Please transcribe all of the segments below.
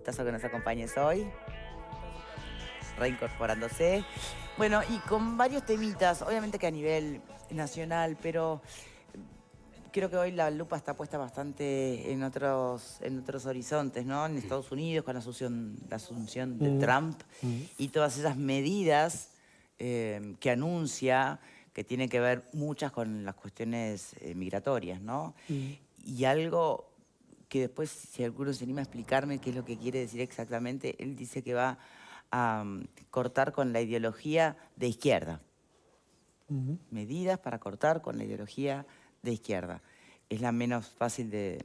Gustazo que nos acompañes hoy, reincorporándose. Bueno, y con varios temitas, obviamente que a nivel nacional, pero creo que hoy la lupa está puesta bastante en otros horizontes, ¿no? En Estados Unidos, con la asunción de Mm, Trump mm, y todas esas medidas que anuncia, que tienen que ver muchas con las cuestiones migratorias, ¿no? mm. Y algo que después, si alguno se anima a explicarme qué es lo que quiere decir exactamente, él dice que va a cortar con la ideología de izquierda. Ujú. Medidas para cortar con la ideología de izquierda. Es la menos fácil de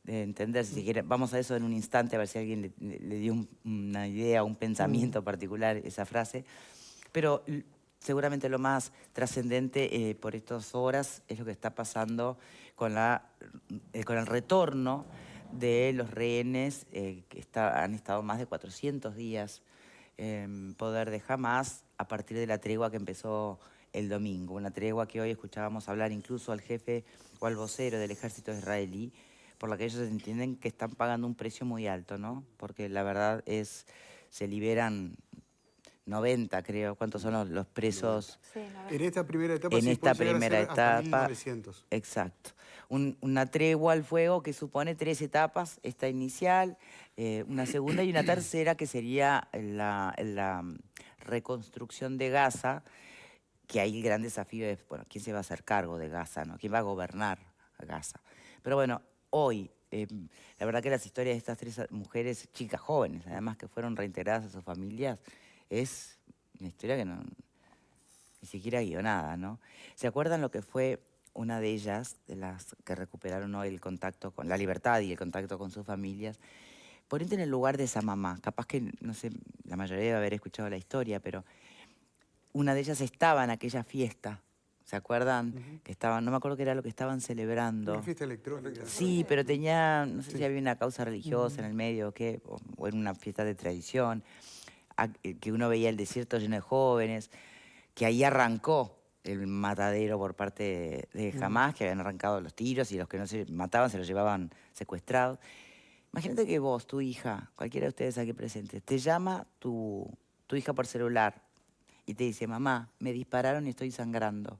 entender. Si se quiere, vamos a eso en un instante, a ver si alguien le dio una idea, un Mm. pensamiento particular esa frase. Pero seguramente lo más trascendente por estas horas es lo que está pasando con el retorno de los rehenes que han estado más de 400 días en poder de Hamás a partir de la tregua que empezó el domingo. Una tregua que hoy escuchábamos hablar incluso al jefe o al vocero del ejército israelí, por la que ellos entienden que están pagando un precio muy alto, ¿no? Porque la verdad es, se liberan 90, creo. ¿Cuántos son los 90. presos Sí, En 90. esta primera etapa en sí esta puede llegar a primera ser hasta etapa? 1900. Exacto. Una tregua al fuego que supone 3 etapas, esta inicial, una segunda y una tercera que sería la reconstrucción de Gaza, que ahí el gran desafío es, bueno, ¿quién se va a hacer cargo de Gaza, no? ¿Quién va a gobernar a Gaza? Pero bueno, hoy, la verdad que las historias de estas 3 mujeres, chicas jóvenes, además que fueron reintegradas a sus familias, es una historia que no, ni siquiera guionada, ¿no? ¿Se acuerdan lo que fue una de ellas, de las que recuperaron hoy el contacto con la libertad y el contacto con sus familias? Ponete en el lugar de esa mamá. Capaz que, no sé, la mayoría debe haber escuchado la historia, pero una de ellas estaba en aquella fiesta. ¿Se acuerdan? Ujú. Que estaban, no me acuerdo qué era lo que estaban Una celebrando. fiesta electrónica. Sí, pero tenía, no sé si Sí. había una causa religiosa en Mm. el medio o qué, o era una fiesta de tradición, que uno veía el desierto lleno de jóvenes, que ahí arrancó el matadero por parte de Mm. Hamas, que habían arrancado los tiros y los que no se mataban se los llevaban secuestrados. Imagínate que vos, tu hija, cualquiera de ustedes aquí presentes, te llama tu hija por celular y te dice, mamá, me dispararon y estoy sangrando.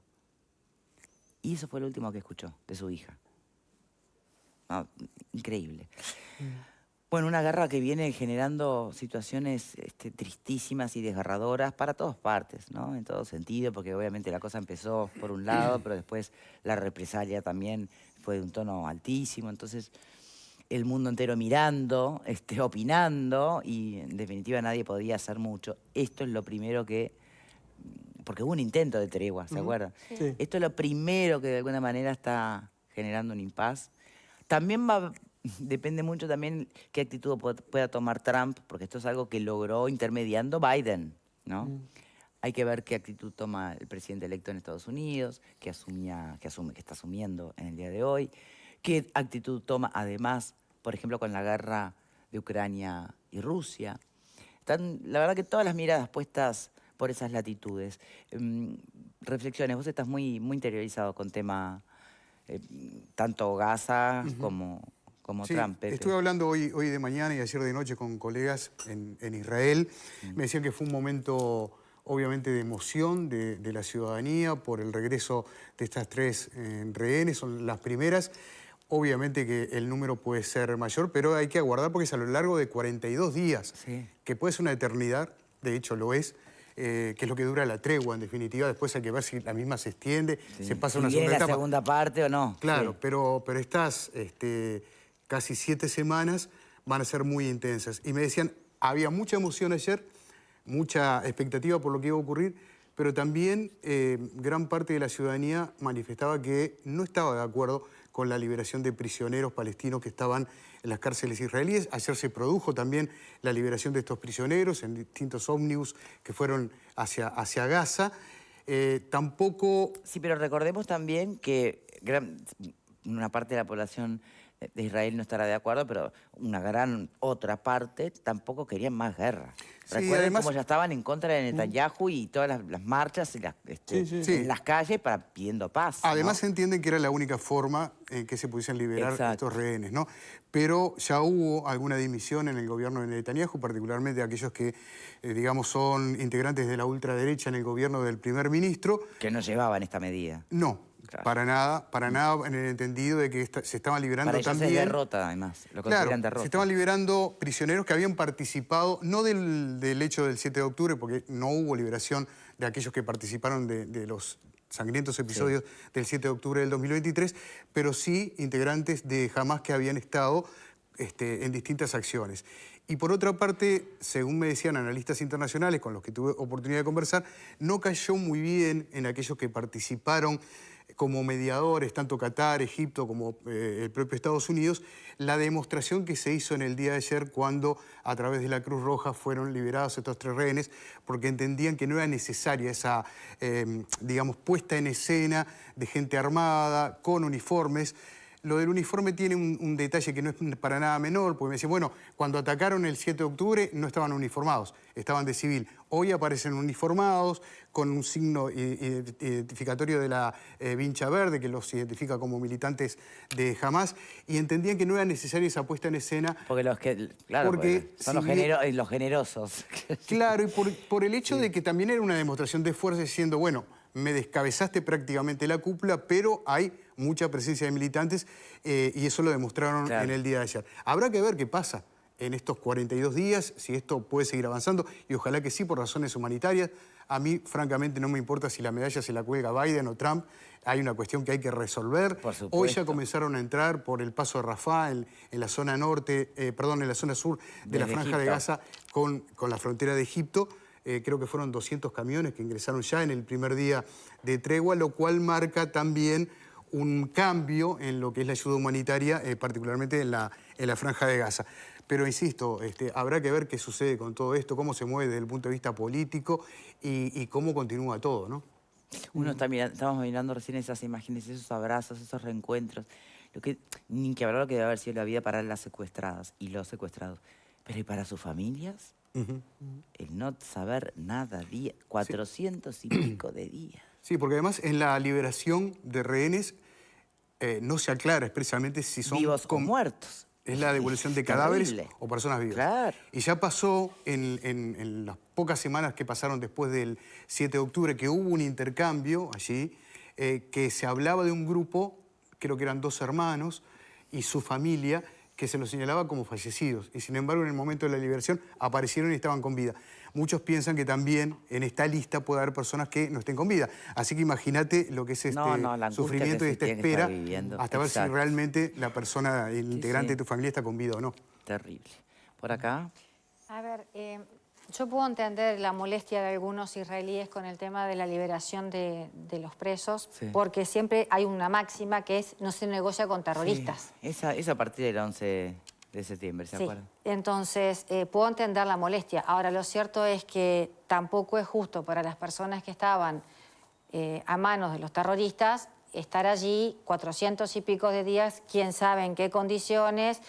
Y eso fue lo último que escuchó de su hija. No, increíble. Mm. Bueno, una guerra que viene generando situaciones tristísimas y desgarradoras para todas partes, ¿no? En todo sentido, porque obviamente la cosa empezó por un lado, pero después la represalia también fue de un tono altísimo. Entonces, el mundo entero mirando, opinando, y en definitiva nadie podía hacer mucho. Esto es lo primero que, porque hubo un intento de tregua, ¿se Ujú. acuerdan? Sí. Sí. Esto es lo primero que de alguna manera está generando un impas. También depende mucho también qué actitud pueda tomar Trump, porque esto es algo que logró intermediando Biden, ¿no? Mm. Hay que ver qué actitud toma el presidente electo en Estados Unidos, que está asumiendo en el día de hoy, qué actitud toma además, por ejemplo, con la guerra de Ucrania y Rusia. Están, la verdad que todas las miradas puestas por esas latitudes. Reflexiones, vos estás muy interiorizado con tema tanto Gaza Ujú. como Sí, Trump, Pepe. estuve hablando hoy de mañana y ayer de noche con colegas en Israel. Mm. Me decían que fue un momento, obviamente, de emoción de la ciudadanía por el regreso de estas 3 rehenes, son las primeras. Obviamente que el número puede ser mayor, pero hay que aguardar porque es a lo largo de 42 días, Sí. que puede ser una eternidad, de hecho lo es, que es lo que dura la tregua, en definitiva. Después hay que ver si la misma se extiende, se Sí. pasa a Si una viene segunda la etapa. segunda parte o no. Claro, Sí. pero estas casi 7 semanas van a ser muy intensas. Y me decían, había mucha emoción ayer, mucha expectativa por lo que iba a ocurrir, pero también gran parte de la ciudadanía manifestaba que no estaba de acuerdo con la liberación de prisioneros palestinos que estaban en las cárceles israelíes. Ayer se produjo también la liberación de estos prisioneros en distintos ómnibus que fueron hacia Gaza. Tampoco... Sí, pero recordemos también que una parte de la población de Israel no estará de acuerdo, pero una gran otra parte tampoco querían más guerra. Sí, Recuerden además, cómo ya estaban en contra de Netanyahu y todas las marchas y Sí. en las calles pidiendo paz, Además ¿no? entienden que era la única forma en que se pudiesen liberar Exacto. estos rehenes, ¿no? Pero ya hubo alguna dimisión en el gobierno de Netanyahu, particularmente aquellos que, digamos, son integrantes de la ultraderecha en el gobierno del primer ministro. Que no llevaban esta medida. No, Claro. para nada en el entendido de que se estaban liberando Para ellos también... es derrota, además. Lo Claro, consideran derrota. se estaban liberando prisioneros que habían participado, no del hecho del 7 de octubre, porque no hubo liberación de aquellos que participaron de los sangrientos episodios del 7 de octubre del 2023, pero sí integrantes de Hamás que habían estado en distintas acciones. Y por otra parte, según me decían analistas internacionales con los que tuve oportunidad de conversar, no cayó muy bien en aquellos que participaron como mediadores, tanto Qatar, Egipto como el propio Estados Unidos, la demostración que se hizo en el día de ayer cuando a través de la Cruz Roja fueron liberados estos 3 rehenes, porque entendían que no era necesaria esa, digamos, puesta en escena de gente armada, con uniformes. Lo del uniforme tiene un detalle que no es para nada menor, porque me decían, bueno, cuando atacaron el 7 de octubre no estaban uniformados, estaban de civil. Hoy aparecen uniformados, con un signo identificatorio de la vincha verde, que los identifica como militantes de Hamás, y entendían que no era necesaria esa puesta en escena. Porque claro, porque son los generosos. Claro, y por el hecho de que también era una demostración de fuerza, diciendo, bueno, me descabezaste prácticamente la cúpula, pero hay mucha presencia de militantes y eso lo demostraron en el día de ayer. Habrá que ver qué pasa en estos 42 días, si esto puede seguir avanzando, y ojalá que sí, por razones humanitarias. A mí, francamente, no me importa si la medalla se la cuelga Biden o Trump. Hay una cuestión que hay que resolver. Por supuesto. Hoy ya comenzaron a entrar por el paso de Rafah, en la zona norte, en la zona sur de la Franja de Gaza, con la frontera de Egipto. Creo que fueron 200 camiones que ingresaron ya en el primer día de tregua, lo cual marca también un cambio en lo que es la ayuda humanitaria, particularmente en la Franja de Gaza. Pero insisto, habrá que ver qué sucede con todo esto, cómo se mueve desde el punto de vista político y cómo continúa todo, ¿no? Uno estamos mirando recién esas imágenes, esos abrazos, esos reencuentros. Ni que hablar lo que debe haber sido la vida para las secuestradas y los secuestrados. Pero ¿y para sus familias? El no saber nada, 400 y pico de días. Sí, porque además en la liberación de rehenes no se aclara expresamente si son... Vivos o muertos. Es la devolución de cadáveres o personas vivas. Claro. Y ya pasó en las pocas semanas que pasaron después del 7 de octubre, que hubo un intercambio allí, que se hablaba de un grupo, creo que eran 2 hermanos, y su familia, que se los señalaba como fallecidos. Y sin embargo, en el momento de la liberación, aparecieron y estaban con vida. Muchos piensan que también en esta lista puede haber personas que no estén con vida. Así que imagínate lo que es este sufrimiento y esta espera hasta ver si realmente la persona, el integrante de tu familia está con vida o no. Terrible. ¿Por acá? A ver, yo puedo entender la molestia de algunos israelíes con el tema de la liberación de los presos, porque siempre hay una máxima que es no se negocia con terroristas. Sí. Esa a partir del 11 de septiembre, ¿se acuerdan? Entonces, puedo entender la molestia. Ahora, lo cierto es que tampoco es justo para las personas que estaban a manos de los terroristas estar allí 400 y pico de días, quién sabe en qué condiciones.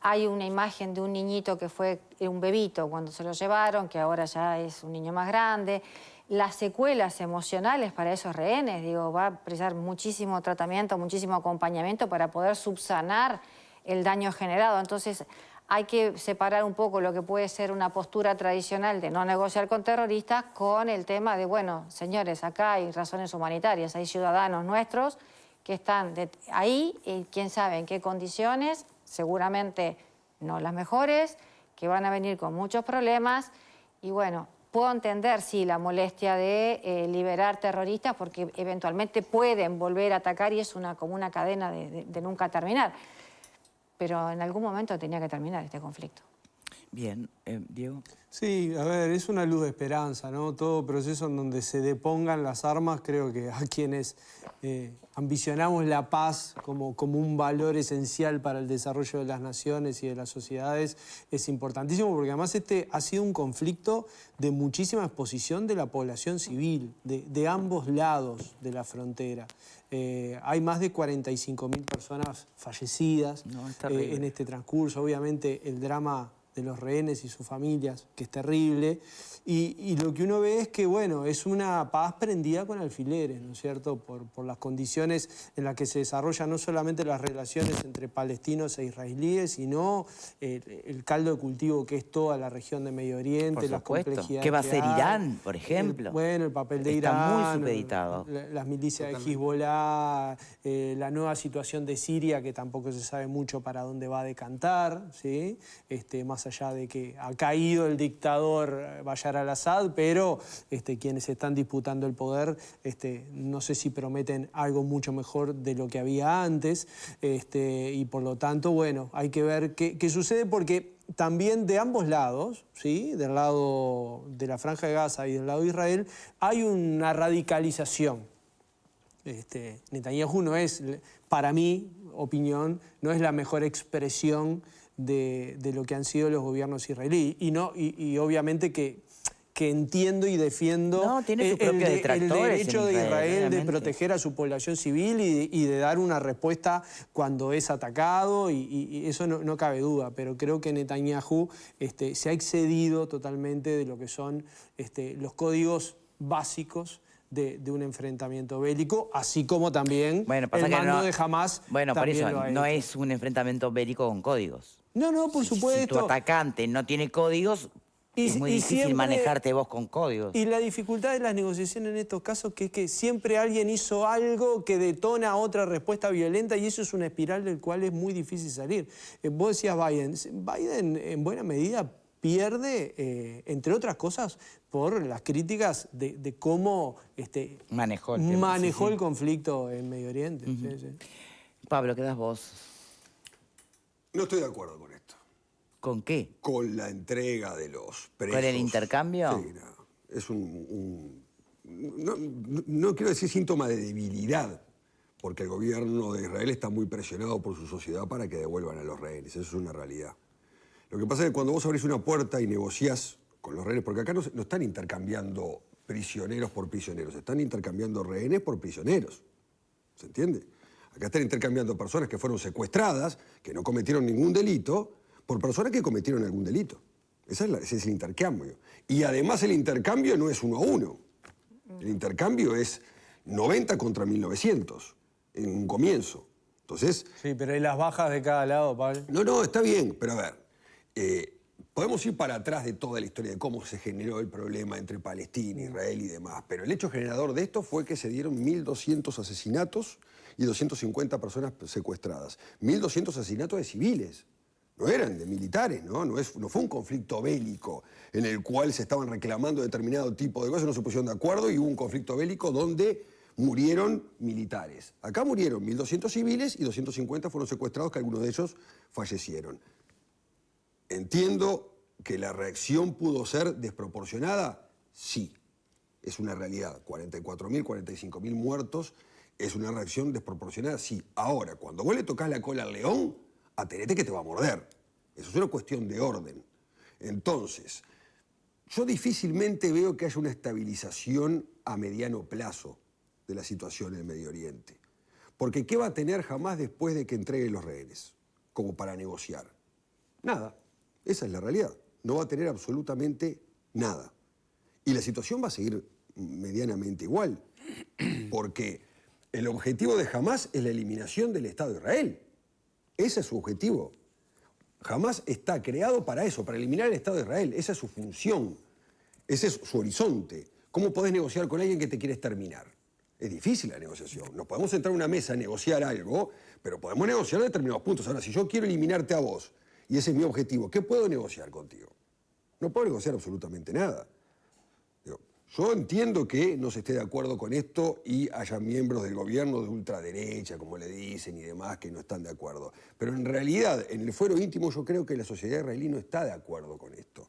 Hay una imagen de un niñito que fue un bebito cuando se lo llevaron, que ahora ya es un niño más grande. Las secuelas emocionales para esos rehenes, digo, va a precisar muchísimo tratamiento, muchísimo acompañamiento para poder subsanar el daño generado. Entonces, hay que separar un poco lo que puede ser una postura tradicional de no negociar con terroristas con el tema de, bueno, señores, acá hay razones humanitarias, hay ciudadanos nuestros que están ahí, y quién sabe en qué condiciones, seguramente no las mejores, que van a venir con muchos problemas. Y bueno, puedo entender, sí, la molestia de liberar terroristas porque eventualmente pueden volver a atacar y es como una cadena de nunca terminar. Pero en algún momento tenía que terminar este conflicto. Bien, Diego. Sí, a ver, es una luz de esperanza, ¿no? Todo proceso en donde se depongan las armas, creo que a quienes ambicionamos la paz como un valor esencial para el desarrollo de las naciones y de las sociedades es importantísimo, porque además este ha sido un conflicto de muchísima exposición de la población civil, de ambos lados de la frontera. Hay más de 45.000 personas fallecidas en este transcurso. Obviamente el drama de los rehenes y sus familias, que es terrible, y lo que uno ve es que, bueno, es una paz prendida con alfileres, ¿no es cierto?, por las condiciones en las que se desarrollan no solamente las relaciones entre palestinos e israelíes, sino el caldo de cultivo que es toda la región de Medio Oriente, las complejidades. ¿Qué va a hacer Irán, por ejemplo? Bueno, el papel de Irán. Está muy supeditado. Las milicias de Hezbollah, la nueva situación de Siria, que tampoco se sabe mucho para dónde va a decantar, ¿sí? Más allá de que ha caído el dictador Bashar al-Assad, pero quienes están disputando el poder no sé si prometen algo mucho mejor de lo que había antes, y por lo tanto, bueno, hay que ver qué sucede, porque también de ambos lados, ¿sí?, del lado de la Franja de Gaza y del lado de Israel, hay una radicalización. Netanyahu no es, para mi opinión, no es la mejor expresión de lo que han sido los gobiernos israelíes. Y obviamente que entiendo y defiendo el derecho de Israel de proteger a su población civil y de dar una respuesta cuando es atacado, y eso no cabe duda, pero creo que Netanyahu se ha excedido totalmente de lo que son los códigos básicos de un enfrentamiento bélico, así como también el mando de Hamás. Bueno, por eso no es un enfrentamiento bélico con códigos. No, por supuesto. Si tu atacante no tiene códigos, es muy difícil manejarte vos con códigos. Y la dificultad de las negociaciones en estos casos que es que siempre alguien hizo algo que detona otra respuesta violenta, y eso es una espiral del cual es muy difícil salir. Vos decías Biden. Biden en buena medida pierde, entre otras cosas, por las críticas de cómo manejó el conflicto en Medio Oriente. Pablo, ¿qué das vos? No estoy de acuerdo con esto. ¿Con qué? Con la entrega de los presos. ¿Con el intercambio? Sí, no. Es no quiero decir síntoma de debilidad, porque el gobierno de Israel está muy presionado por su sociedad para que devuelvan a los rehenes. Eso es una realidad. Lo que pasa es que cuando vos abrís una puerta y negociás con los rehenes, porque acá no están intercambiando prisioneros por prisioneros, están intercambiando rehenes por prisioneros. ¿Se entiende? Acá están intercambiando personas que fueron secuestradas, que no cometieron ningún delito, por personas que cometieron algún delito. Ese es el intercambio. Y además el intercambio no es 1 a 1. El intercambio es 90 contra 1900, en un comienzo. Entonces... Sí, pero hay las bajas de cada lado, Pablo. No, está bien, pero a ver, podemos ir para atrás de toda la historia de cómo se generó el problema entre Palestina, Israel y demás, pero el hecho generador de esto fue que se dieron 1.200 asesinatos y 250 personas secuestradas. 1.200 asesinatos de civiles. No eran de militares, ¿no? No fue un conflicto bélico en el cual se estaban reclamando determinado tipo de cosas, no se pusieron de acuerdo y hubo un conflicto bélico donde murieron militares. Acá murieron 1.200 civiles y 250 fueron secuestrados, que algunos de ellos fallecieron. Entiendo que la reacción pudo ser desproporcionada, sí, es una realidad. 44.000, 45.000 muertos, es una reacción desproporcionada, sí. Ahora, cuando vos le tocás la cola al león, atenete que te va a morder. Eso es una cuestión de orden. Entonces, yo difícilmente veo que haya una estabilización a mediano plazo de la situación en el Medio Oriente. Porque ¿qué va a tener Hamás después de que entregue los rehenes? Como para negociar. Nada. Esa es la realidad. No va a tener absolutamente nada. Y la situación va a seguir medianamente igual. Porque el objetivo de Hamás es la eliminación del Estado de Israel. Ese es su objetivo. Hamás está creado para eso, para eliminar el Estado de Israel. Esa es su función. Ese es su horizonte. ¿Cómo podés negociar con alguien que te quiere exterminar? Es difícil la negociación. Nos podemos sentar a una mesa a negociar algo, pero podemos negociar determinados puntos. Ahora, si yo quiero eliminarte a vos, y ese es mi objetivo, ¿qué puedo negociar contigo? No puedo negociar absolutamente nada. Yo entiendo que no se esté de acuerdo con esto y haya miembros del gobierno de ultraderecha, como le dicen, y demás, que no están de acuerdo. Pero en realidad, en el fuero íntimo, yo creo que la sociedad israelí no está de acuerdo con esto.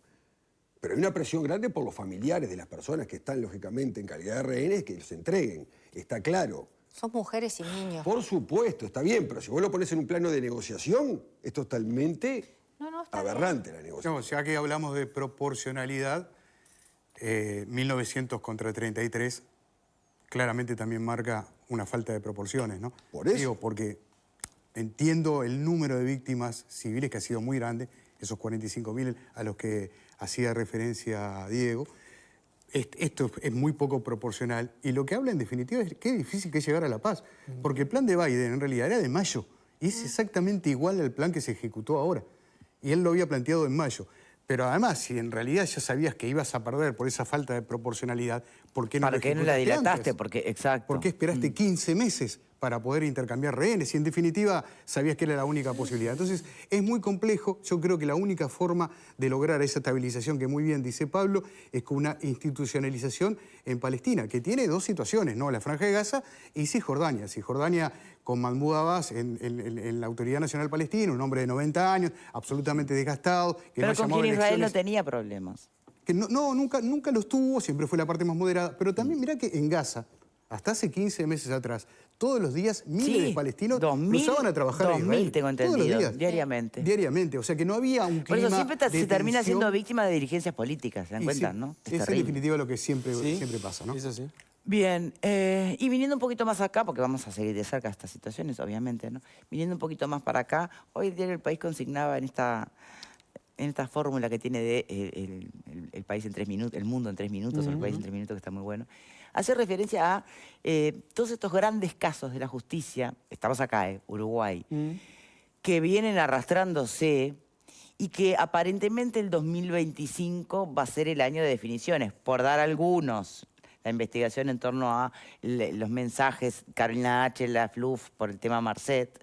Pero hay una presión grande por los familiares de las personas que están, lógicamente, en calidad de rehenes, que los entreguen. Está claro. Son mujeres y niños. Por supuesto, está bien, pero si vos lo pones en un plano de negociación, es totalmente Está aberrante bien. la negociación. No, ya que hablamos de proporcionalidad, 1900 contra 33 claramente también marca una falta de proporciones, ¿no? Por eso. Digo, porque entiendo el número de víctimas civiles que ha sido muy grande, esos 45.000 a los que hacía referencia Diego. Esto es muy poco proporcional y lo que habla en definitiva es qué difícil que es llegar a la paz, porque el plan de Biden en realidad era de mayo y es exactamente igual al plan que se ejecutó ahora y él lo había planteado en mayo. Pero además, si en realidad ya sabías que ibas a perder por esa falta de proporcionalidad, ¿por qué no ¿Para lo qué no la ejecutaste dilataste? antes? Porque, exacto. ¿Por qué esperaste 15 meses para poder intercambiar rehenes? Y en definitiva sabías que era la única posibilidad. Entonces, es muy complejo. Yo creo que la única forma de lograr esa estabilización, que muy bien dice Pablo, es con una institucionalización en Palestina, que tiene dos situaciones, ¿no? La Franja de Gaza y Cisjordania. Cisjordania con Mahmoud Abbas en la Autoridad Nacional Palestina, un hombre de 90 años, absolutamente desgastado. Que Pero no con llamaba quien Israel no elecciones. tenía problemas. Que nunca los tuvo, siempre fue la parte más moderada. Pero también mirá que en Gaza, hasta hace 15 meses atrás, todos los días miles de palestinos cruzaban a trabajar a Israel. 2000 tengo entendido, todos los días. diariamente. Diariamente, o sea que no había un Por clima eso siempre se de termina tensión. siendo víctima de dirigencias políticas, ¿se dan Y cuenta, sí, no? Es en terrible. definitiva lo que siempre pasa, ¿no? Es así. Bien, y viniendo un poquito más acá, porque vamos a seguir de cerca estas situaciones, obviamente, ¿no? Viniendo un poquito más para acá, hoy el diario El País consignaba en esta fórmula que tiene de el país en 3 minutos, el mundo en 3 minutos, o el país en 3 minutos, que está muy bueno, hace referencia a todos estos grandes casos de la justicia, estamos acá, Uruguay, que vienen arrastrándose y que aparentemente el 2025 va a ser el año de definiciones, por dar algunos. La investigación en torno a los mensajes, Carolina H., la FLUF, por el tema Marcet.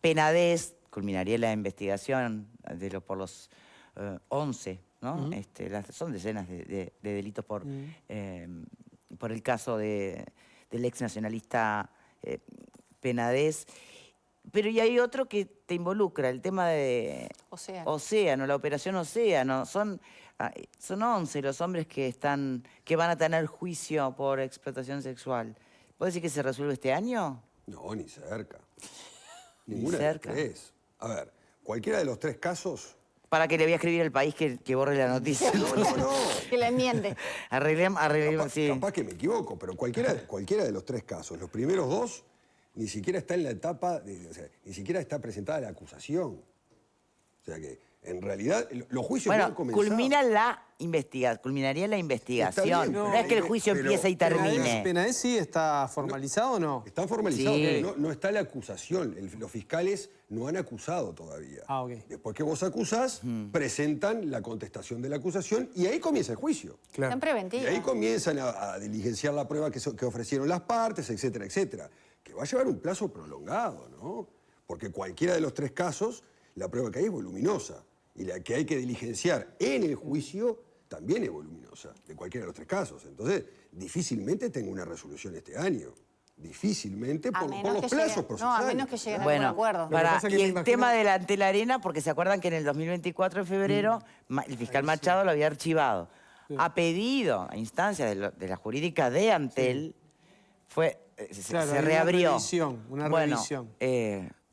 Penades, culminaría la investigación por los 11, ¿no? Son decenas de delitos por el caso del ex nacionalista Penades. Pero y hay otro que te involucra, el tema de Océano, la operación Océano. Son 11 los hombres que van a tener juicio por explotación sexual. ¿Puede decir que se resuelve este año? No, ni cerca. Ni Ninguna cerca. de las tres. A ver, cualquiera de los 3 casos... Para que le voy a escribir al país que borre la noticia. No. Que la enmiende. Arreglemos, sí. Capaz que me equivoco, pero cualquiera de los 3 casos, los primeros 2, ni siquiera está en la etapa, ni siquiera está presentada la acusación. O sea que, en realidad, los juicios no han comenzado. Culminaría la investigación. bien, No es que el juicio pero- empiece y termine. ¿Penades sí está formalizado o no? Están formalizados, Sí. pero no está la acusación. Los fiscales no han acusado todavía. Ah, ok. Después que vos acusás, presentan la contestación de la acusación y ahí comienza el juicio. Claro. En preventiva. Y ahí comienzan a diligenciar la prueba que ofrecieron las partes, etcétera, etcétera. Que va a llevar un plazo prolongado, ¿no? Porque cualquiera de los 3 casos, la prueba que hay es voluminosa. Y la que hay que diligenciar en el juicio también es voluminosa, de cualquiera de los 3 casos. Entonces, difícilmente tengo una resolución este año. Difícilmente por los plazos procesales. No, a menos que lleguen a Bueno, algún acuerdo. pasa que y me el imagino- tema de la Antelarena, porque se acuerdan que en el 2024 de febrero el fiscal Machado lo había archivado. A pedido, a instancia de la jurídica de Antel, se Claro, hay una reabrió. revisión, una Bueno, revisión.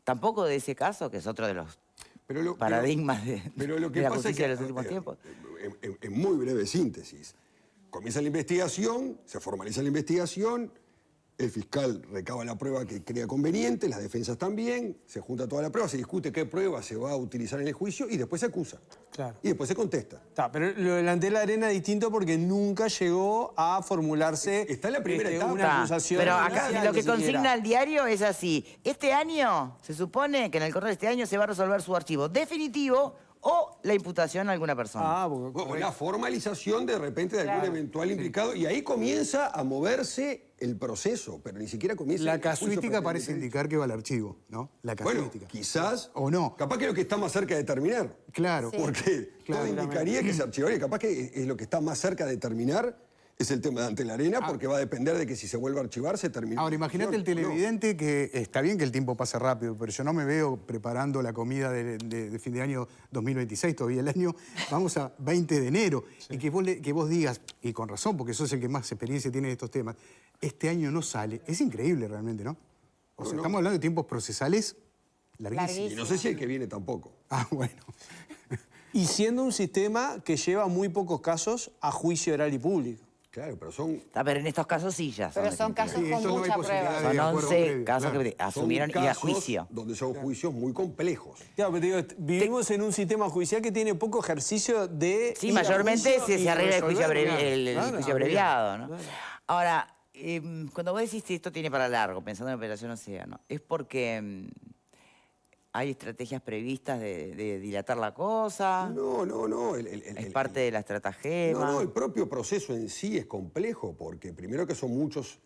tampoco de ese caso, que es otro de los Pero paradigmas pero lo que de la pasa justicia es de que, los últimos tiempos. En muy breve síntesis, comienza la investigación, se formaliza la investigación, el fiscal recaba la prueba que crea conveniente, las defensas también, se junta toda la prueba, se discute qué prueba se va a utilizar en el juicio y después se acusa. Claro. Y después se contesta. Está, pero lo delante de la arena es distinto porque nunca llegó a formularse Está en la primera etapa. una acusación. Pero acá inicial, lo que ni siquiera. consigna el diario es así. Este año, se supone que en el correo de este año se va a resolver su archivo definitivo o la imputación a alguna persona. Ah, porque, O la formalización de repente de algún eventual implicado y ahí comienza a moverse el proceso, pero ni siquiera comienza La el juicio casuística propiamente parece dicho. indicar que va al archivo, ¿no? La Bueno, casuística. quizás. O no. Capaz que es lo que está más cerca de terminar. Claro. Porque todo indicaría que se archivaría. Capaz que es lo que está más cerca de terminar es el tema de Ante la Arena, porque va a depender de que si se vuelve a archivar se termine. Ahora, imagínate el televidente que está bien que el tiempo pase rápido, pero yo no me veo preparando la comida de fin de año 2026, todavía el año, vamos a 20 de enero, y que vos digas, y con razón, porque sos el que más experiencia tiene de estos temas, este año no sale. Es increíble realmente, ¿no? O sea, estamos hablando de tiempos procesales larguísimos. Y no sé si el que viene tampoco. Ah, bueno. Y siendo un sistema que lleva muy pocos casos a juicio oral y público. Claro, pero son... Pero en estos casos sí ya son. Pero son definitivos. casos Sí, con esto no hay mucha posibilidad prueba. de Son acuerdo 11 previo, casos claro. que asumieron y a casos juicio. donde son juicios muy complejos. Claro, pero digo, vivimos en un sistema judicial que tiene poco ejercicio de... Sí, ir a mayormente juicio y se arregla el juicio, resolver. el Claro, juicio abreviado, ¿no? claro. Ahora, cuando vos decís que esto tiene para largo, pensando en Operación Océano, es porque hay estrategias previstas de dilatar la cosa, No. es parte de la estratagema. No, el propio proceso en sí es complejo, porque primero que son muchas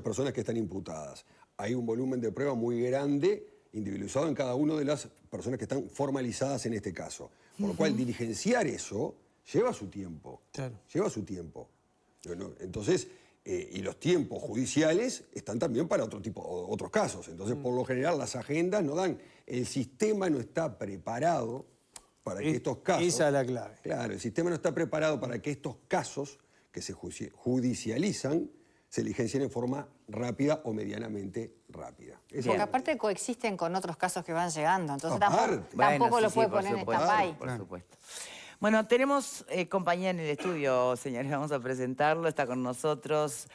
personas que están imputadas. Hay un volumen de prueba muy grande, individualizado en cada una de las personas que están formalizadas en este caso. Por lo cual, diligenciar eso lleva su tiempo. Claro. Lleva su tiempo. Entonces, y los tiempos judiciales están también para otros casos. Entonces, por lo general, las agendas no dan. El sistema no está preparado para que estos casos... Esa es la clave. Claro, el sistema no está preparado para que estos casos que se judicializan se diligencien en forma rápida o medianamente rápida. Porque aparte coexisten con otros casos que van llegando, entonces Aparte. tampoco Bueno, lo sí, puede por poner en supuesto, stand-by. por supuesto. Bueno, tenemos compañía en el estudio, señores, vamos a presentarlo. Está con nosotros